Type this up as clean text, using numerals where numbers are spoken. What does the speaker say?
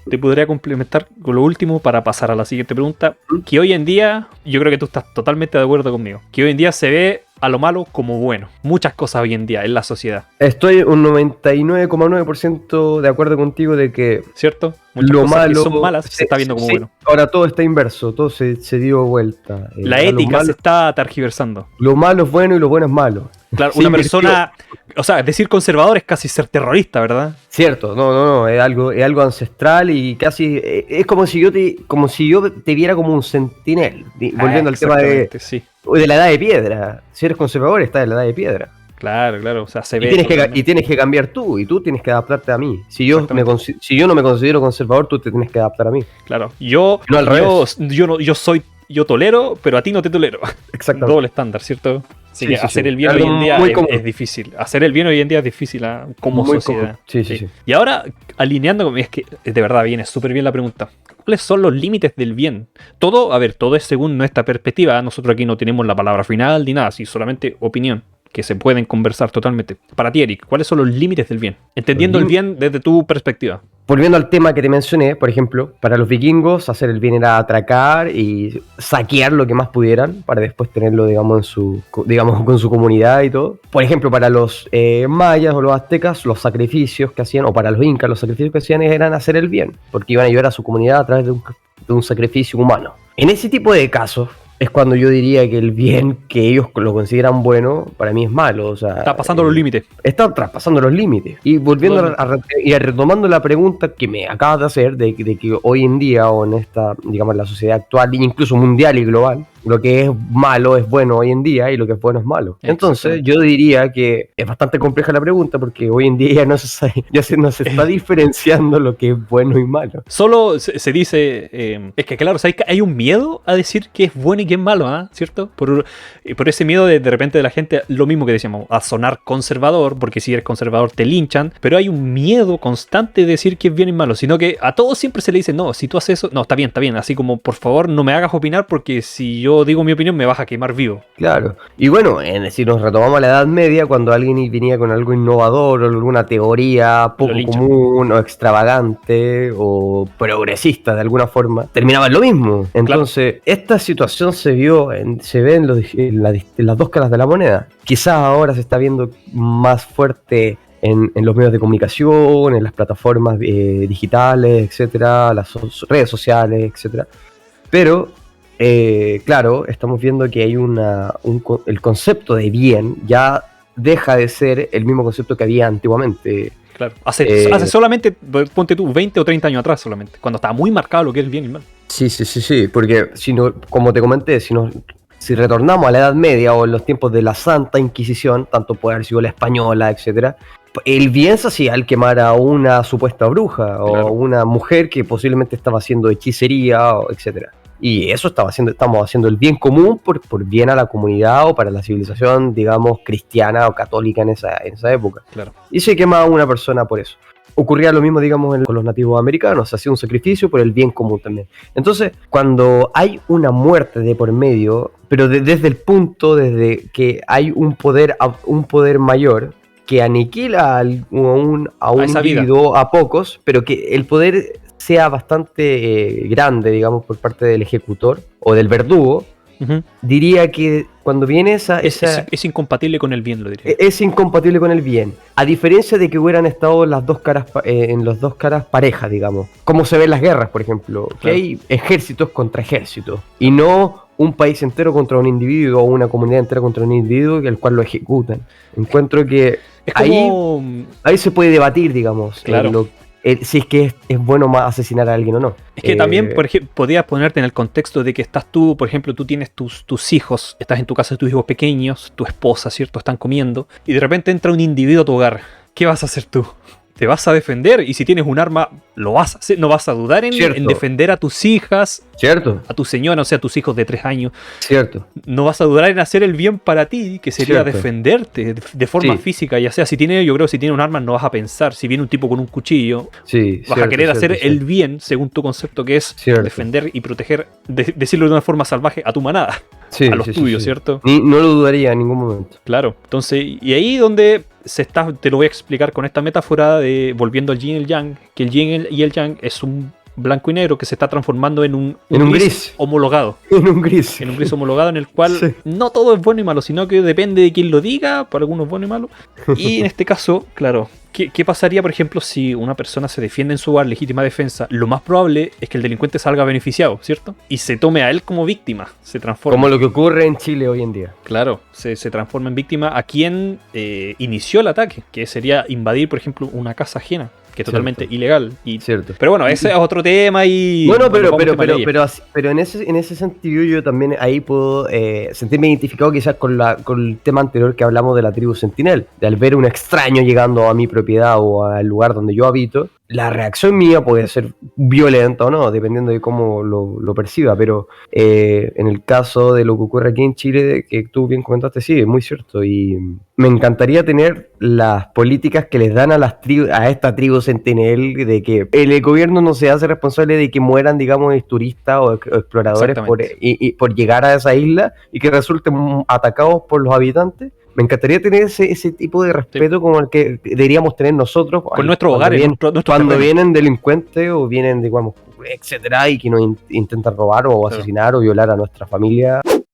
te podría complementar con lo último para pasar a la siguiente pregunta, que hoy en día, yo creo que tú estás totalmente de acuerdo conmigo, que hoy en día se ve a lo malo como bueno. Muchas cosas hoy en día en la sociedad. Estoy un 99,9% de acuerdo contigo de que ¿Cierto? Muchas lo cosas malo que son malas se está viendo como bueno. Ahora todo está inverso, todo se dio vuelta. La Ahora ética se está tergiversando. lo malo es bueno y lo bueno es malo. Claro, Se una invirtió. persona, o sea, decir conservador es casi ser terrorista, ¿verdad? Cierto, no, es algo ancestral y casi es como si yo te viera como un sentinel, volviendo al tema sí. de la edad de piedra. Si eres conservador, estás en la edad de piedra. Claro, o sea, se ve. Y tienes que cambiar tú, y tú tienes que adaptarte a mí. Si yo no me considero conservador, tú te tienes que adaptar a mí. Claro, No al revés. yo tolero, pero a ti no te tolero. Exactamente. Doble estándar, ¿cierto? Así Sí, que sí, hacer sí. el bien Algo hoy en día muy común. es difícil. Hacer el bien hoy en día es difícil como Muy sociedad. común. Sí. Y ahora, alineando con... Es que de verdad viene súper bien la pregunta. ¿Cuáles son los límites del bien? Todo es según nuestra perspectiva. Nosotros aquí no tenemos la palabra final ni nada, sino solamente opinión, que se pueden conversar totalmente. Para ti, Eric, ¿cuáles son los límites del bien? Entendiendo el bien desde tu perspectiva. Volviendo al tema que te mencioné, por ejemplo, para los vikingos hacer el bien era atracar y saquear lo que más pudieran para después tenerlo, digamos, con su comunidad y todo. Por ejemplo, para los mayas o los aztecas, los sacrificios que hacían, o para los incas, los sacrificios que hacían eran hacer el bien, porque iban a ayudar a su comunidad a través de un sacrificio humano. En ese tipo de casos es cuando yo diría que el bien que ellos lo consideran bueno, para mí es malo. O sea, Está pasando los límites. Está traspasando los límites. Y volviendo retomando la pregunta que me acabas de hacer, de que hoy en día, o en esta, digamos, la sociedad actual, incluso mundial y global, lo que es malo es bueno hoy en día y lo que es bueno es malo. Entonces, yo diría que es bastante compleja la pregunta, porque hoy en día no se está diferenciando lo que es bueno y malo. Solo se dice, es que claro, hay un miedo a decir que es bueno y que es malo, ¿cierto? Por ese miedo de repente de la gente, lo mismo que decíamos, a sonar conservador, porque si eres conservador te linchan, pero hay un miedo constante de decir que es bien y malo, sino que a todos siempre se le dice, no, si tú haces eso, no, está bien, así como, por favor, no me hagas opinar, porque si yo digo mi opinión me vas a quemar vivo. Claro, y bueno, si nos retomamos a la Edad Media, cuando alguien venía con algo innovador o alguna teoría poco común o extravagante o progresista de alguna forma, terminaba en lo mismo. Entonces, esta situación se ve en las dos caras de la moneda. Quizás ahora se está viendo más fuerte en los medios de comunicación, en las plataformas digitales, etcétera, las redes sociales, etcétera. Pero claro, estamos viendo que hay el concepto de bien ya deja de ser el mismo concepto que había antiguamente. Claro, hace solamente, ponte tú, 20 o 30 años atrás solamente, cuando estaba muy marcado lo que es el bien y el mal. Sí, porque como te comenté, si retornamos a la Edad Media o en los tiempos de la Santa Inquisición, tanto puede haber sido la española, etcétera, el bien se hacía al quemar a una supuesta bruja o una mujer que posiblemente estaba haciendo hechicería, etcétera. Y eso estamos haciendo el bien común por bien a la comunidad o para la civilización, digamos, cristiana o católica en esa época. Claro. Y se quemaba a una persona por eso. Ocurría lo mismo, digamos, con los nativos americanos, se hacía un sacrificio por el bien común también. Entonces, cuando hay una muerte de por medio, pero desde el punto desde que hay un poder mayor que aniquila a un individuo, a pocos, pero que el poder sea bastante grande, digamos, por parte del ejecutor o del verdugo, diría que cuando viene es incompatible con el bien, lo diría. Es incompatible con el bien. A diferencia de que hubieran estado en las dos caras parejas, digamos. Como se ven las guerras, por ejemplo. Claro. Que hay ejércitos contra ejércitos. Y no un país entero contra un individuo o una comunidad entera contra un individuo el cual lo ejecutan. Encuentro que ahí se puede debatir, digamos. Claro. Si es que es bueno más asesinar a alguien o no. Es que también, por ejemplo, podías ponerte en el contexto de que estás tú, por ejemplo, tú tienes tus hijos, estás en tu casa de tus hijos pequeños, tu esposa, ¿cierto? Están comiendo, y de repente entra un individuo a tu hogar. ¿Qué vas a hacer tú? Te vas a defender, y si tienes un arma, lo vas a hacer, no vas a dudar en defender a tus hijas, ¿cierto? A tu señora, o sea, a tus hijos de 3 años. ¿Cierto? No vas a dudar en hacer el bien para ti, que sería defenderte de forma física, ya sea, yo creo que si tiene un arma no vas a pensar, si viene un tipo con un cuchillo, vas a querer hacer el bien, según tu concepto, que es defender y proteger, decirlo de una forma salvaje, a tu manada, a los tuyos, ¿cierto? No lo dudaría en ningún momento. Claro, entonces, y ahí donde te lo voy a explicar con esta metáfora de volviendo al yin y el yang, que el yin y el yang es un blanco y negro que se está transformando en un gris homologado. En un gris. En un gris homologado en el cual no todo es bueno y malo, sino que depende de quién lo diga, para algunos es bueno y malo. Y en este caso, claro, ¿qué pasaría, por ejemplo, si una persona se defiende en su hogar, legítima defensa? Lo más probable es que el delincuente salga beneficiado, ¿cierto? Y se tome a él como víctima, se transforma. Como lo que ocurre en Chile hoy en día. Claro, se transforma en víctima a quien inició el ataque, que sería invadir, por ejemplo, una casa ajena, que es totalmente ilegal. Cierto. Pero bueno, ese es otro tema y... Bueno, pero en ese sentido yo también ahí puedo sentirme identificado quizás con el tema anterior que hablamos de la tribu Sentinel. De al ver un extraño llegando a mi propiedad o al lugar donde yo habito, la reacción mía puede ser violenta o no, dependiendo de cómo lo perciba, pero en el caso de lo que ocurre aquí en Chile, que tú bien comentaste, sí, es muy cierto, y me encantaría tener las políticas que les dan a esta tribu Sentinel, de que el gobierno no se hace responsable de que mueran, digamos, turistas o exploradores por llegar a esa isla y que resulten atacados por los habitantes. Me encantaría tener ese tipo de respeto como el que deberíamos tener nosotros con nuestros hogares, cuando vienen delincuentes o vienen, digamos, etcétera, y que nos intentan robar o asesinar o violar a nuestra familia.